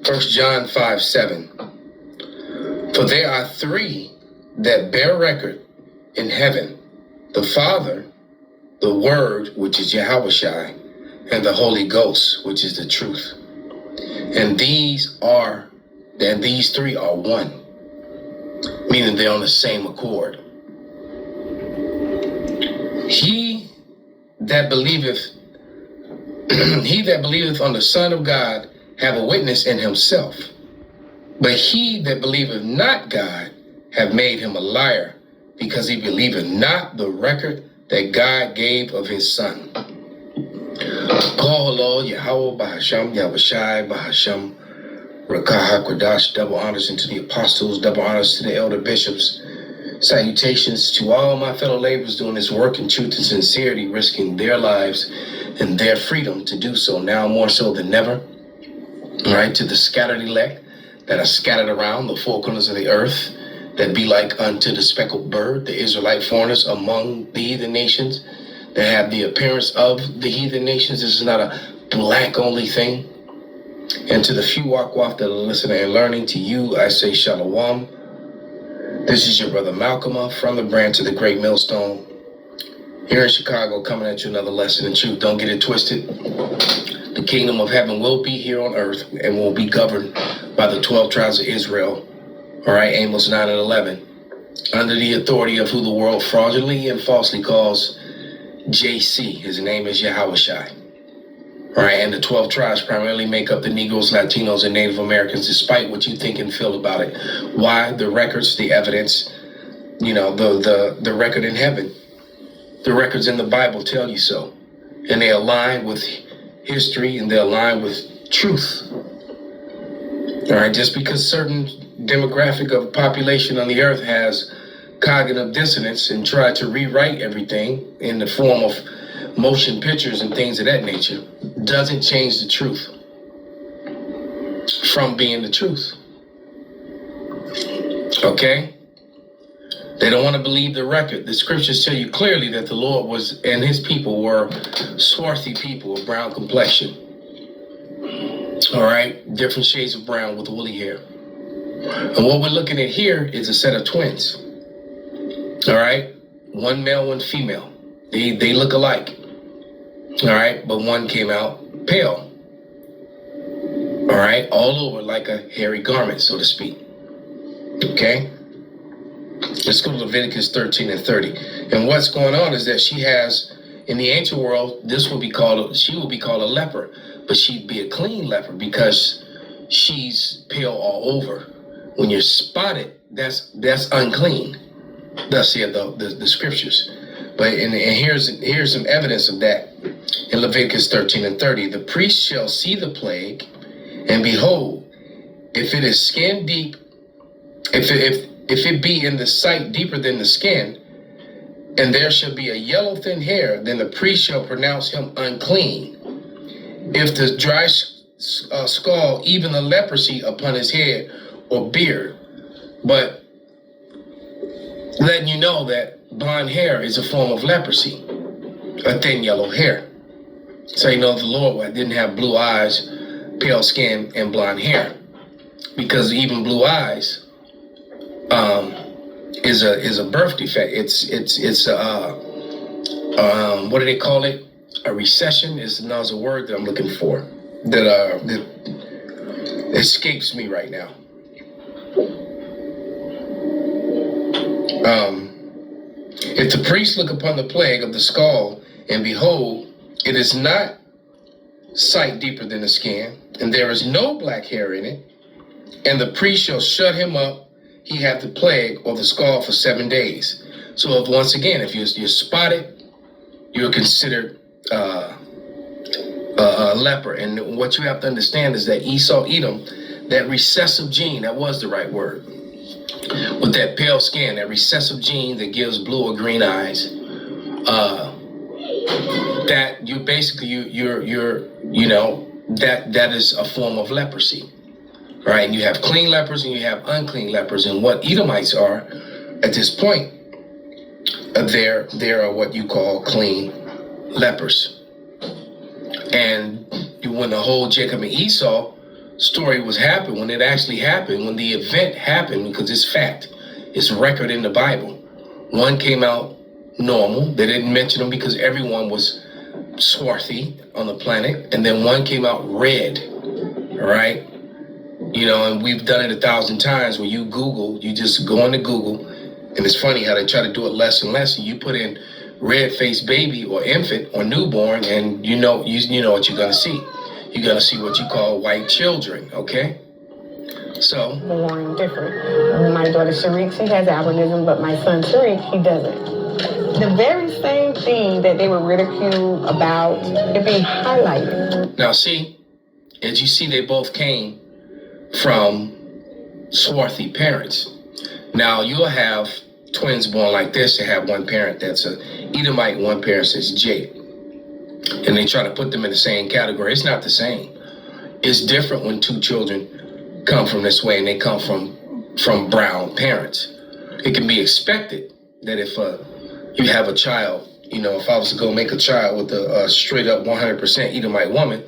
1 John 5:7. For there are three that bear record in heaven, the Father, the Word, which is Yahushai, and the Holy Ghost, which is the truth. And these three are one, meaning they're on the same accord. He that believeth on the Son of God have a witness in himself. But he that believeth not God have made him a liar, because he believeth not the record that God gave of his Son. Koholo Yahweh Bahasham Yahushai Bahasham Rakah HaKodash. Double honors unto the apostles, double honors to the elder bishops. Salutations to all my fellow laborers doing this work in truth and sincerity, risking their lives and their freedom to do so, now more so than ever. All right, to the scattered elect that are scattered around the four corners of the earth, that be like unto the speckled bird, the Israelite foreigners among the heathen nations, that have the appearance of the heathen nations. This is not a black only thing. And to the few Wakwaf that are listening and learning, to you I say Shalom. This is your brother Malcolm from the branch of the Great Millstone here in Chicago, coming at you another lesson in truth. Don't get it twisted. The kingdom of heaven will be here on earth and will be governed by the 12 tribes of Israel. All right, Amos 9 and 11. Under the authority of who the world fraudulently and falsely calls JC. His name is Yahushai. All right, and the 12 tribes primarily make up the Negroes, Latinos, and Native Americans, despite what you think and feel about it. Why? The records, the evidence, the record in heaven. The records in the Bible tell you so. And they align with history and they align with truth. All right, just because certain demographic of population on the earth has cognitive dissonance and try to rewrite everything in the form of motion pictures and things of that nature doesn't change the truth from being the truth. Okay? They don't want to believe the record. The scriptures tell you clearly that the Lord was and his people were swarthy people of brown complexion. All right? Different shades of brown with woolly hair. And what we're looking at here is a set of twins. All right? One male, one female. They look alike. All right? But one came out pale. All right? All over like a hairy garment, so to speak. Okay? Let's go to Leviticus 13 and 30. And what's going on is that she has, in the ancient world, she will be called a leper. But she'd be a clean leper because she's pale all over. When you're spotted, that's unclean. Thus said the scriptures. But and here's some evidence of that. In Leviticus 13 and 30, the priest shall see the plague, and behold, if it is skin deep, if it be in the sight deeper than the skin, and there shall be a yellow thin hair, then the priest shall pronounce him unclean. If the dry skull, even the leprosy upon his head or beard. But letting you know that blonde hair is a form of leprosy, a thin yellow hair. So you know the Lord didn't have blue eyes, pale skin, and blonde hair, because even blue eyes is a birth defect. It's what do they call it? A recession is a word that I'm looking for that escapes me right now. If the priest look upon the plague of the skull, and behold, it is not sight deeper than the skin, and there is no black hair in it, and the priest shall shut him up, he hath the plague or the skull for 7 days. So if you're spotted, you're considered a leper. And what you have to understand is that Esau, Edom, that recessive gene, that was the right word, with that pale skin, that recessive gene that gives blue or green eyes, that you basically that is a form of leprosy, right? And you have clean lepers and you have unclean lepers. And what Edomites are at this point, they're what you call clean lepers. And when the whole Jacob and Esau story was happened, when it actually happened, when the event happened, because it's fact, it's record in the Bible. One came out normal. They didn't mention them because everyone was swarthy on the planet. And then one came out red, all right? You know, and we've done it 1,000 times. When you Google, you just go into Google, and it's funny how they try to do it less and less. And you put in red-faced baby or infant or newborn, and you know what you're gonna see. You're gonna see what you call white children, okay? So born different. My daughter Sharik, she has albinism, but my son Sharik, he doesn't. The very same thing that they were ridiculed about, it being highlighted. Now see, as you see, they both came from swarthy parents. Now you'll have twins born like this that have one parent that's a Edomite, one parent says J. And they try to put them in the same category. It's not the same. It's different when two children come from this way and they come from brown parents. It can be expected that if you have a child, you know, if I was to go make a child with a straight up 100% Edomite woman,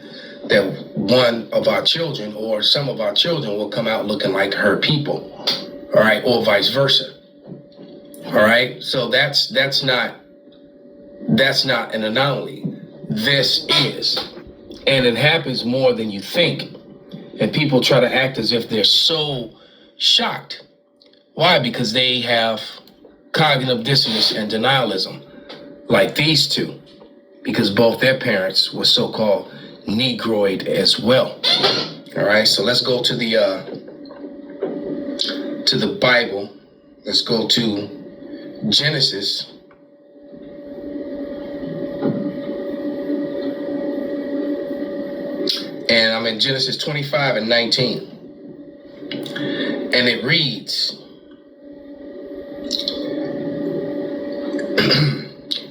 that one of our children or some of our children will come out looking like her people, all right, or vice versa, all right. So that's not an anomaly. This is, and it happens more than you think. And people try to act as if they're so shocked. Why? Because they have cognitive dissonance and denialism, like these two, because both their parents were so-called Negroid as well. All right, so let's go to the Bible. Let's go to Genesis. And I'm in Genesis 25 and 19. And it reads,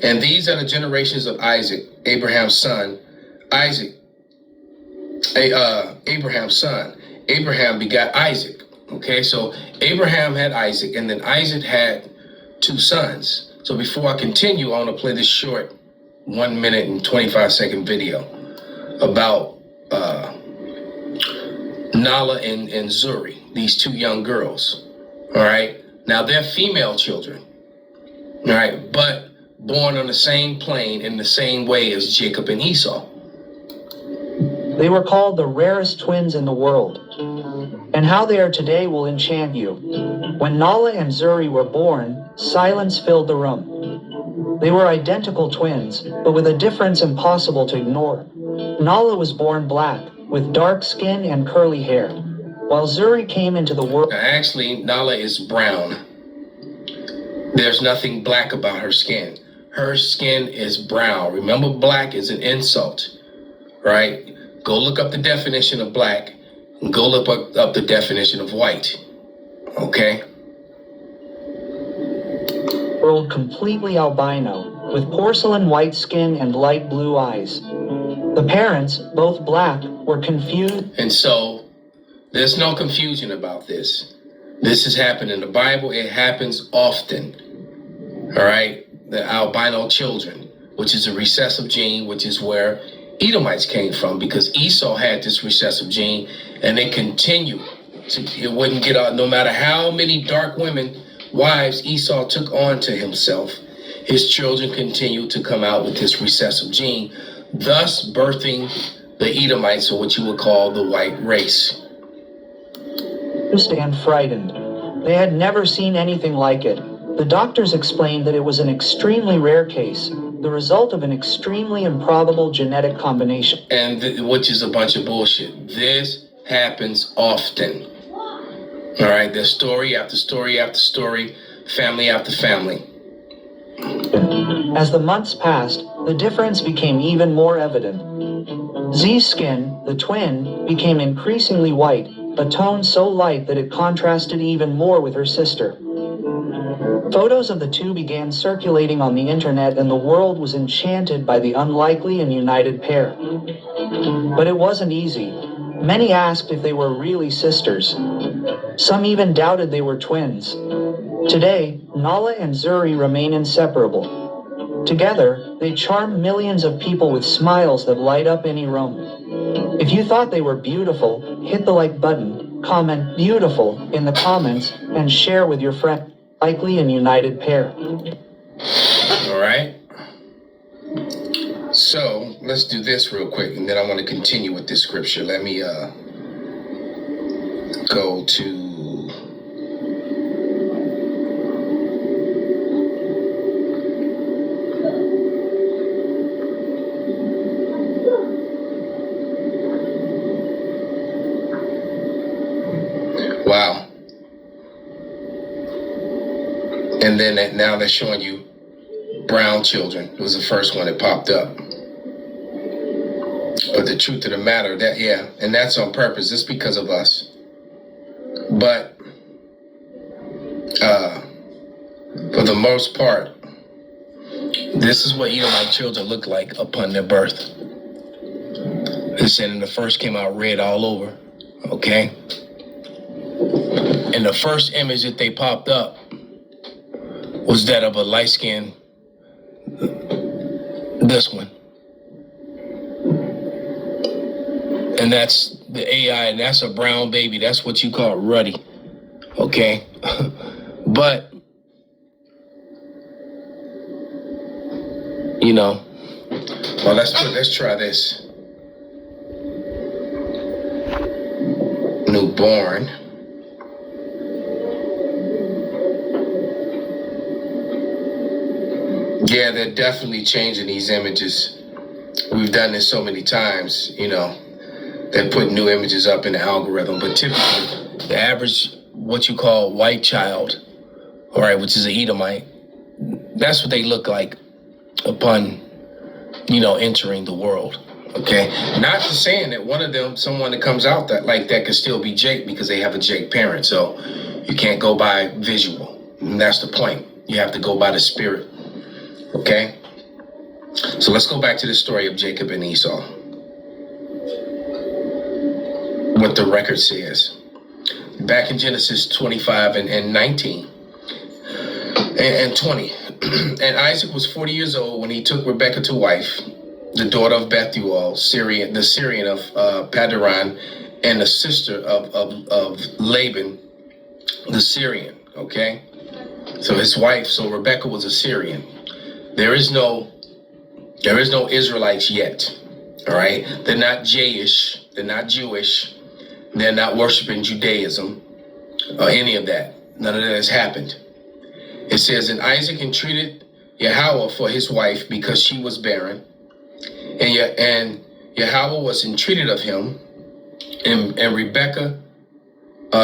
and these are the generations of Isaac, Abraham's son. Abraham begot Isaac. Okay, so Abraham had Isaac, and then Isaac had two sons. So before I continue, I want to play this short 1 minute and 25-second video about Nala and Zuri, these two young girls. All right, now they're female children, all right, but born on the same plane in the same way as Jacob and Esau. They were called the rarest twins in the world, and how they are today will enchant you. When Nala and Zuri were born, silence filled the room. They were identical twins, but with a difference impossible to ignore. Nala was born black, with dark skin and curly hair, while Zuri came into the world. Now, actually, Nala is brown. There's nothing black about her skin. Her skin is brown. Remember, black is an insult, right? Go look up the definition of black and go look up the definition of white, okay? World completely albino, with porcelain white skin and light blue eyes. The parents, both black, were confused. And so there's no confusion about this. This has happened in the Bible. It happens often, all right? The albino children, which is a recessive gene, which is where Edomites came from, because Esau had this recessive gene, and they continue to, it wouldn't get out, no matter how many dark wives Esau took on to himself, his children continued to come out with this recessive gene, thus birthing the Edomites, or what you would call the white race. And frightened. They had never seen anything like it. The doctors explained that it was an extremely rare case, the result of an extremely improbable genetic combination. And which is a bunch of bullshit. This happens often. All right, there's story after story after story, family after family. As the months passed, the difference became even more evident. Z's skin, the twin, became increasingly white, a tone so light that it contrasted even more with her sister. Photos of the two began circulating on the internet, and the world was enchanted by the unlikely and united pair. But it wasn't easy. Many asked if they were really sisters. Some even doubted they were twins. Today, Nala and Zuri remain inseparable. Together, they charm millions of people with smiles that light up any room. If you thought they were beautiful, hit the like button, comment beautiful in the comments, and share with your friend. Likely and united pair. All right. So let's do this real quick, and then I want to continue with this scripture. Let me go to wow. And then now they're showing you brown children. It was the first one that popped up. But the truth of the matter, and that's on purpose. It's because of us. But for the most part, this is what Edomite children look like upon their birth. It said, and the first came out red all over. Okay? And the first image that they popped up was that of a light skin, this one. And that's the AI, and that's a brown baby. That's what you call ruddy. Okay? But, you know, well, let's try this. Newborn. Yeah, they're definitely changing these images. We've done this so many times, you know. They put new images up in the algorithm, but typically the average, what you call white child, all right, which is an Edomite, that's what they look like upon, you know, entering the world. Okay, not to saying that one of them, someone that comes out that like that could still be Jake because they have a Jake parent. So you can't go by visual. And that's the point. You have to go by the spirit. Okay, so let's go back to the story of Jacob and Esau. What the record says. Back in Genesis 25 and 19 and 20. And Isaac was 40 years old when he took Rebekah to wife, the daughter of Bethuel, the Syrian of Paddan, and the sister of Laban, the Syrian. Okay, so his wife, so Rebekah was a Syrian. There is no Israelites yet. All right, they're not Jayish, they're not Jewish, they're not worshiping Judaism or any of that. None of that has happened. It says, and Isaac entreated Yahweh for his wife because she was barren, and Yahweh was entreated of him, and Rebekah,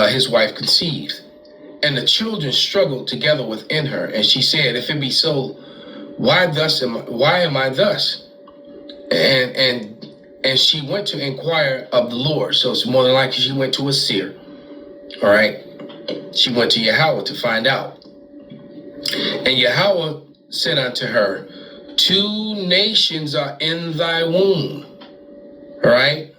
his wife, conceived. And the children struggled together within her, and she said, if it be so, why am I thus? And she went to inquire of the Lord. So it's more than likely she went to a seer. All right. She went to Yahweh to find out. And Yahweh said unto her, 2 nations are in thy womb. All right.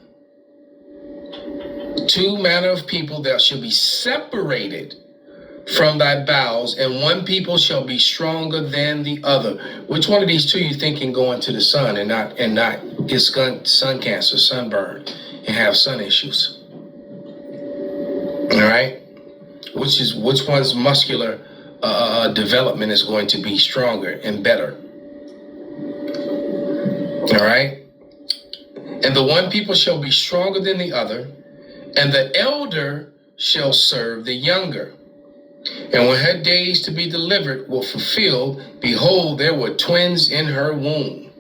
2 manner of people that shall be separated from thy bowels, and one people shall be stronger than the other. Which one of these 2 you think can go into the sun and not get sun cancer, sunburn, and have sun issues? All right. Which one's muscular development is going to be stronger and better? All right. And the one people shall be stronger than the other, and the elder shall serve the younger. And when her days to be delivered were fulfilled, behold, there were twins in her womb.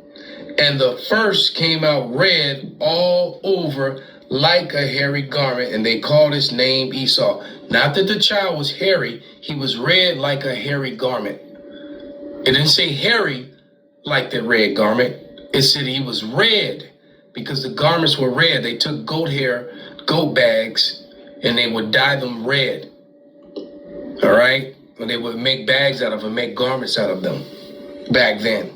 And the first came out red all over like a hairy garment, and they called his name Esau. Not that the child was hairy, he was red like a hairy garment. It didn't say hairy like the red garment. It said he was red because the garments were red. They took goat bags, and they would dye them red. All right? And they would make bags out of them, make garments out of them back then.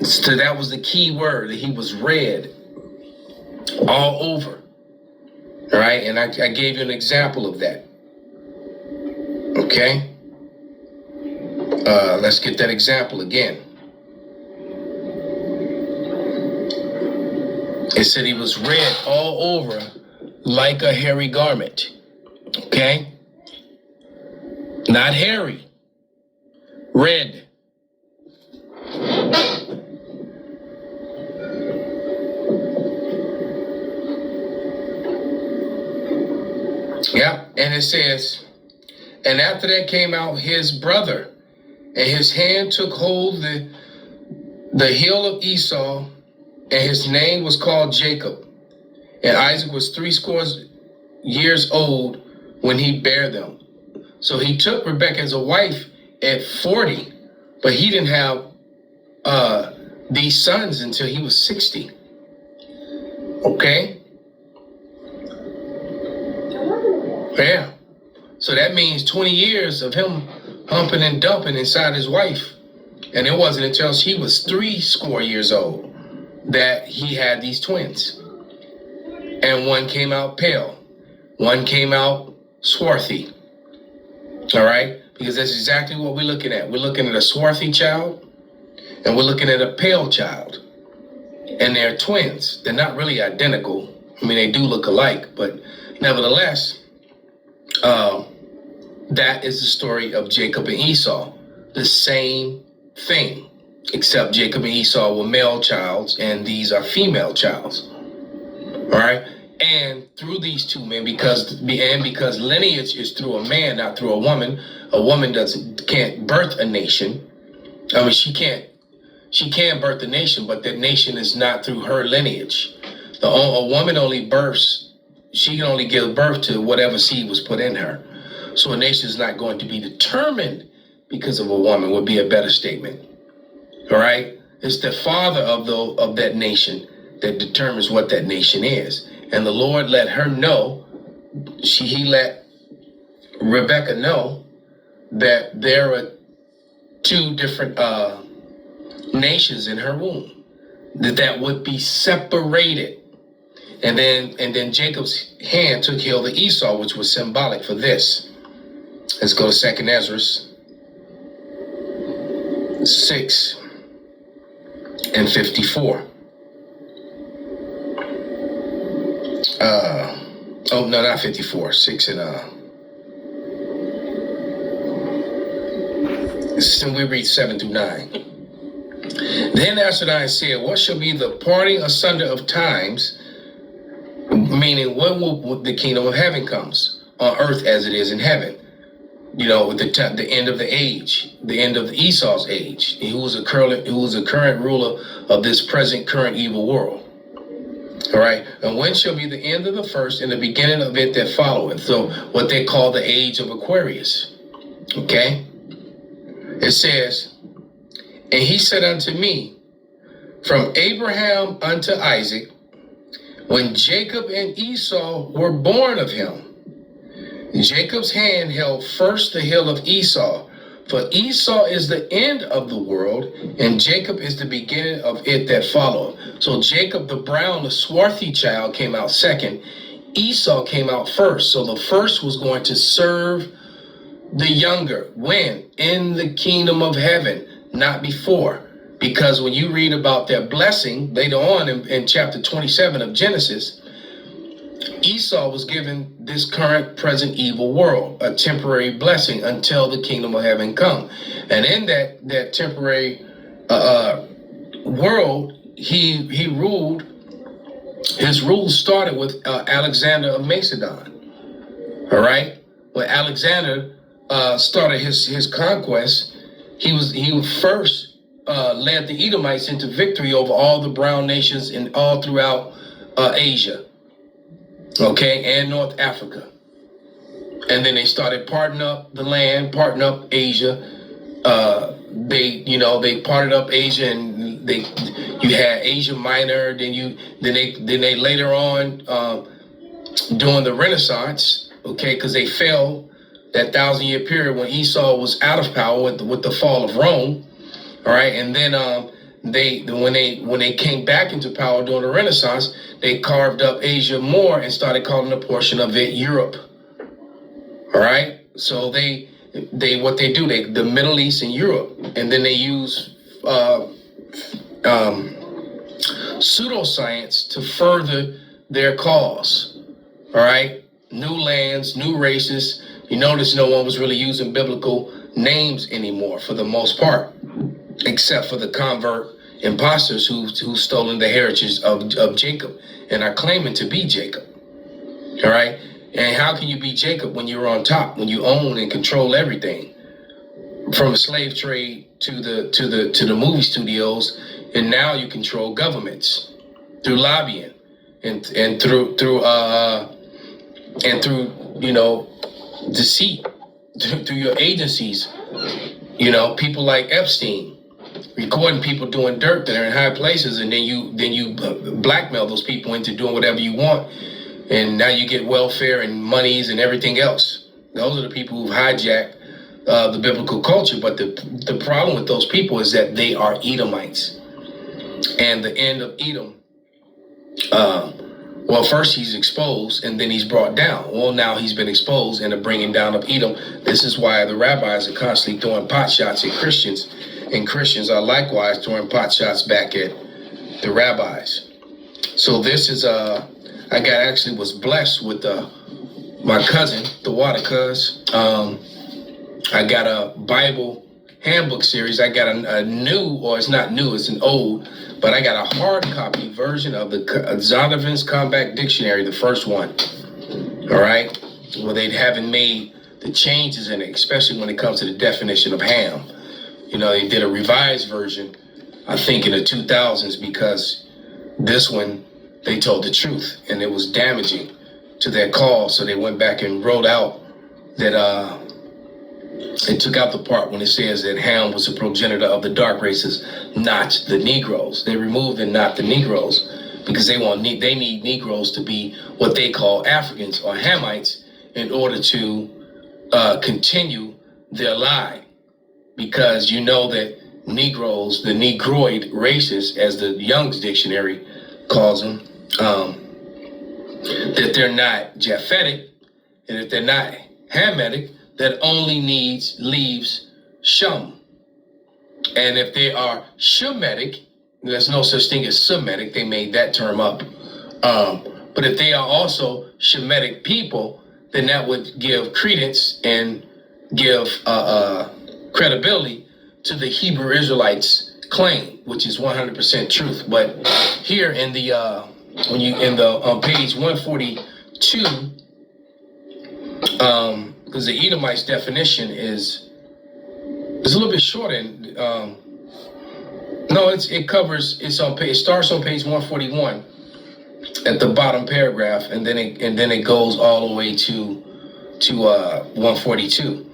So that was the key word, that he was red all over. All right? And I gave you an example of that. Okay? Let's get that example again. It said he was red all over like a hairy garment. Okay? Not hairy. Red. Yeah, and it says, and after that came out his brother, and his hand took hold the heel of Esau, and his name was called Jacob. And Isaac was 80 years old when he bare them. So he took Rebekah as a wife at 40, but he didn't have these sons until he was 60. Okay? Yeah. So that means 20 years of him humping and dumping inside his wife. And it wasn't until she was 80 years old that he had these twins. And one came out pale. One came out swarthy. All right? Because that's exactly what we're looking at. We're looking at a swarthy child, and we're looking at a pale child. And they're twins. They're not really identical. I mean, they do look alike, but nevertheless, that is the story of Jacob and Esau. The same thing, except Jacob and Esau were male childs, and these are female childs. All right? And through these two men, because lineage is through a man, not through a woman can't birth a nation. I mean, she can birth a nation, but that nation is not through her lineage. A woman only births, she can only give birth to whatever seed was put in her. So a nation is not going to be determined because of a woman, would be a better statement. All right? It's the father of that nation that determines what that nation is. And the Lord let her know, he let Rebekah know that there are two different nations in her womb that would be separated. And then Jacob's hand took hold of Esau, which was symbolic for this. Let's go to 2 Ezra 6 and 54. Oh, no, not 54. 6 and we read 7 through 9. Then Ashdai said, what shall be the parting asunder of times? Meaning, when will the kingdom of heaven comes on earth as it is in heaven? You know, with the end of the age, the end of Esau's age. He was a current ruler of this present current evil world. All right. And when shall be the end of the first and the beginning of it that followeth? So what they call the age of Aquarius. Okay. It says, and he said unto me, from Abraham unto Isaac, when Jacob and Esau were born of him, Jacob's hand held first the heel of Esau, for Esau is the end of the world, and Jacob is the beginning of it that followed. So Jacob, the brown, the swarthy child, came out second. Esau came out first. So the first was going to serve the younger. When? In the kingdom of heaven, not before. Because when you read about their blessing later on in chapter 27 of Genesis, Esau was given this current present evil world, a temporary blessing until the kingdom of heaven come. And in that temporary world, he ruled. His rule started with Alexander of Macedon. All right, when Alexander started his conquest, he first led the Edomites into victory over all the brown nations and all throughout Asia. Okay, and North Africa. And then they started parting up the land, parting up Asia. They parted up Asia, and you had Asia Minor. Then they later on during the Renaissance, okay, because they fell that 1,000-year period when Esau was out of power with the fall of Rome. All right, and then when they came back into power during the Renaissance, they carved up Asia more and started calling a portion of it Europe. All right, so the Middle East and Europe, and then they use pseudoscience to further their cause. All right, new lands, new races. You notice no one was really using biblical names anymore for the most part, except for the convert imposters who've stolen the heritage of Jacob and are claiming to be Jacob. All right, and how can you be Jacob when you're on top, when you own and control everything, from the slave trade to the movie studios, and now you control governments through lobbying and through deceit through your agencies. People like Epstein recording people doing dirt that are in high places, and then you blackmail those people into doing whatever you want, and now you get welfare and monies and everything else. Those are the people who've hijacked the biblical culture. But the problem with those people is that they are Edomites, and the end of Edom. Well, first he's exposed, and then he's brought down. Well, now he's been exposed and the bringing down of Edom. This is why the rabbis are constantly throwing pot shots at Christians, and Christians are likewise throwing pot shots back at the rabbis. So this is was blessed with my cousin, the water cuz. I got a Bible handbook series. I got a new, or it's not new, it's an old, but I got a hard copy version of the Zondervan's Compact Dictionary, the first one. All right? Well, they haven't made the changes in it, especially when it comes to the definition of ham. They did a revised version, I think in the 2000s, because this one, they told the truth, and it was damaging to their cause. So they went back and wrote out that it took out the part when it says that Ham was a progenitor of the dark races, not the Negroes. They removed the not the Negroes because they need Negroes to be what they call Africans or Hamites in order to continue their lie. Because you know that Negroes, the Negroid races, as the Young's Dictionary calls them, that they're not Japhetic, and if they're not Hamitic, that only leaves Shum. And if they are Shemitic, there's no such thing as Semitic, they made that term up. But if they are also Shemitic people, then that would give credence and give credibility to the Hebrew Israelites' claim, which is 100% truth. But here in the on page 142, because the Edomites definition is a little bit shorter. It starts on page 141 at the bottom paragraph, and then it goes all the way to 142.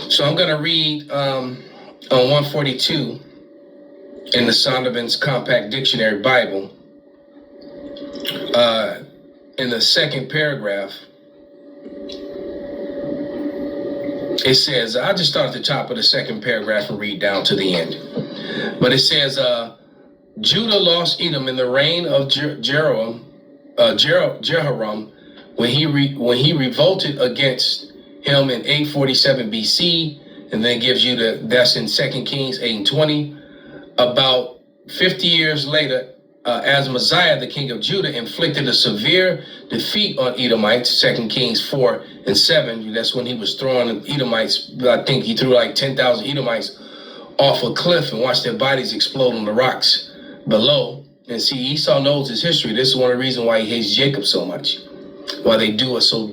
So I'm going to read on 142 in the Zondervan's Compact Dictionary Bible. In the second paragraph, it says, I'll just start at the top of the second paragraph and read down to the end. But it says, Judah lost Edom in the reign of Jehoram when he revolted against him in 847 BC, and then it gives you that's in 2 Kings 8:20. About 50 years later, as Messiah, the king of Judah, inflicted a severe defeat on Edomites, 2 Kings 4:7. That's when he was throwing Edomites. I think he threw like 10,000 Edomites off a cliff and watched their bodies explode on the rocks below. And see, Esau knows his history. This is one of the reasons why he hates Jacob so much. Why they do us so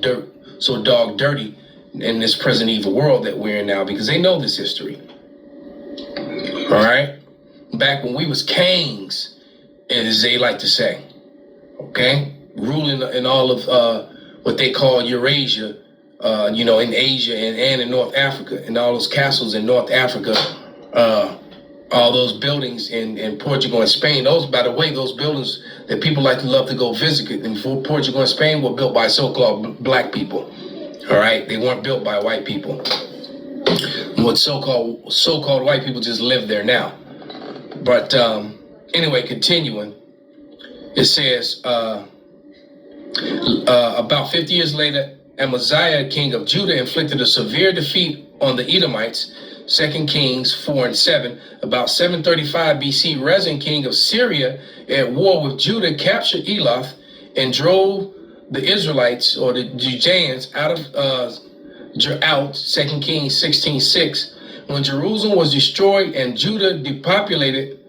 dog dirty in this present evil world that we're in now, because they know this history. All right? Back when we was kings, as they like to say, okay? Ruling in all of what they call Eurasia, in Asia and in North Africa, and all those castles in North Africa, all those buildings in Portugal and Spain. Those, by the way, those buildings that people like to love to go visit in Portugal and Spain were built by so-called black people. All right, they weren't built by white people. What so-called white people just live there now. But anyway, continuing, it says about 50 years later, Amaziah, king of Judah, inflicted a severe defeat on the Edomites. 2 Kings 4:7. About 735 BC, Rezin, king of Syria, at war with Judah, captured Elath and drove the Israelites or the Judeans out of 2 Kings 16:6, when Jerusalem was destroyed and Judah depopulated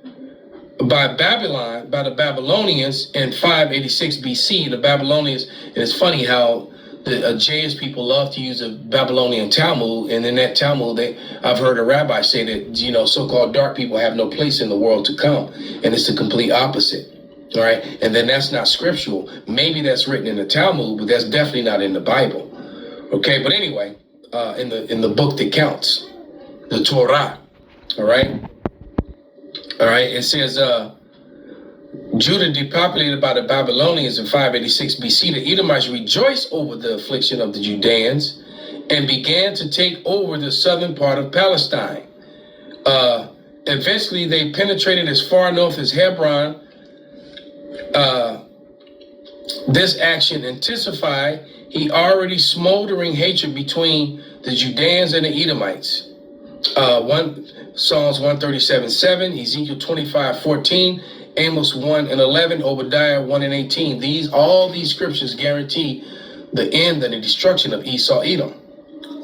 by Babylon, by the Babylonians in 586 BC. The Babylonians, and it's funny how the JS people love to use the Babylonian Talmud, and in that Talmud, I've heard a rabbi say that, so-called dark people have no place in the world to come, and it's the complete opposite. All right, and then that's not scriptural. Maybe that's written in the Talmud, but that's definitely not in the Bible. Okay, but anyway, in the book that counts, the Torah. All right, it says Judah depopulated by the Babylonians in 586 BC. The Edomites rejoiced over the affliction of the Judeans and began to take over the southern part of Palestine. Eventually, they penetrated as far north as Hebron. This action intensified the already smoldering hatred between the Judeans and the Edomites. Psalms 137:7, Ezekiel 25:14, Amos 1:11, Obadiah 1:18. All these scriptures guarantee the end and the destruction of Esau, Edom.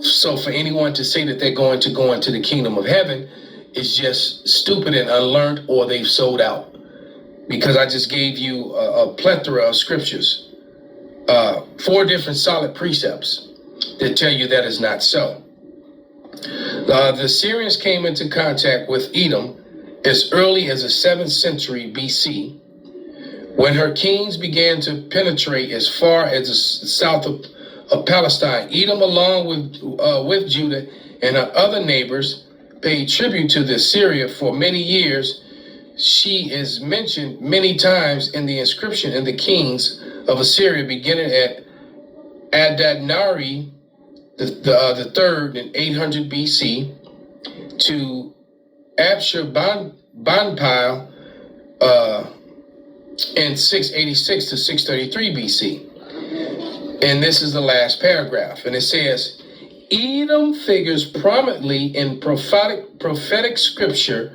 So for anyone to say that they're going to go into the kingdom of heaven is just stupid and unlearned, or they've sold out. Because I just gave you a plethora of scriptures, 4 different solid precepts that tell you that is not so. The Syrians came into contact with Edom as early as the 7th century BC, when her kings began to penetrate as far as the south of Palestine. Edom, along with Judah and her other neighbors, paid tribute to the Assyria for many years. She is mentioned many times in the inscription in the Kings of Assyria, beginning at Adad-Nari the third in 800 BC to Abshur-banpal in 686 to 633 BC. And this is the last paragraph, and it says, Edom figures prominently in prophetic scripture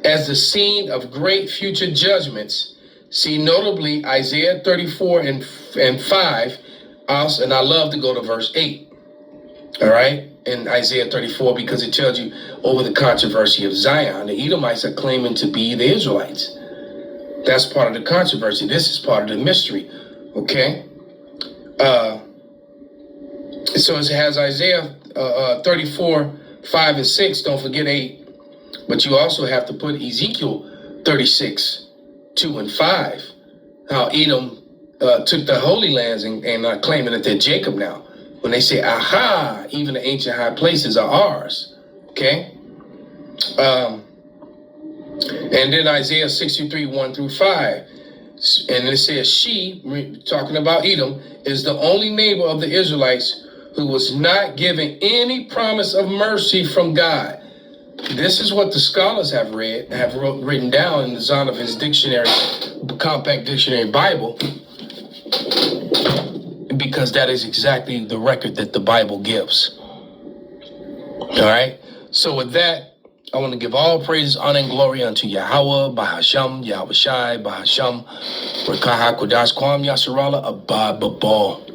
as the scene of great future judgments. See notably Isaiah 34 and 5, and I love to go to verse 8. All right, in Isaiah 34, because it tells you over the controversy of Zion. The Edomites are claiming to be the Israelites. That's part of the controversy. This is part of the mystery. Okay. So it has Isaiah 34, 5 and 6. Don't forget 8. But you also have to put Ezekiel 36, 2 and 5. How Edom took the Holy Lands and are claiming that they're Jacob now. When they say, aha, even the ancient high places are ours. Okay? And then Isaiah 63, 1 through 5. And it says, she, talking about Edom, is the only neighbor of the Israelites who was not given any promise of mercy from God. This is what the scholars have written down in the Zondervan's dictionary, compact dictionary Bible, because that is exactly the record that the Bible gives. All right. So with that, I want to give all praises, honor, and glory unto Yahweh, Bahasham, Yahweh Shai, Bahasham, Rakaha Kodash, Kwam Yasharala, Abba Babal.